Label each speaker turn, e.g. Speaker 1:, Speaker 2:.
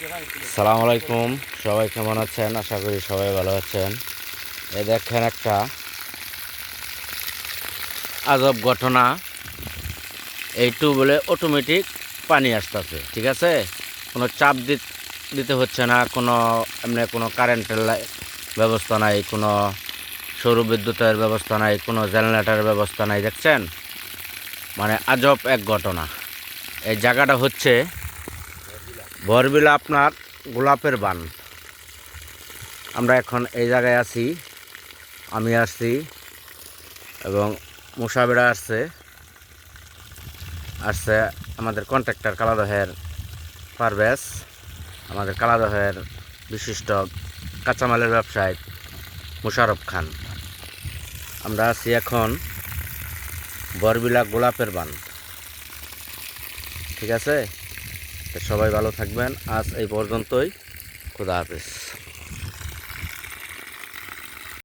Speaker 1: সালামু আলাইকুম, সবাই কেমন আছেন? আশা করি সবাই ভালো আছেন। এই দেখেন একটা আজব ঘটনা। এই টিউবওয়েলে অটোমেটিক পানি আসতেছে, ঠিক আছে? কোনো চাপ দিতে হচ্ছে না, কোনো এমনি কোনো কারেন্টের ব্যবস্থা নাই, কোনো সৌর বিদ্যুতের ব্যবস্থা নাই, কোনো জেনারেটরের ব্যবস্থা নাই। দেখছেন, মানে আজব এক ঘটনা। এই জায়গাটা হচ্ছে বরবিলা, আপনার গোলাপের বান। আমরা এখন এই জায়গায় আছি, আমি আসছি এবং মুসাবিরা আসছে আমাদের কন্ট্রাক্টর কালাদহের পারভেজ, আমাদের কালাদহের বিশিষ্ট কাঁচামালের ব্যবসায়ী মুশারফ খান। আমরা আছি এখন বরবিলা গোলাপের বান, ঠিক আছে? তো সবাই ভালো থাকবেন। আজ এই পর্যন্তই। খুদা হাফেজ।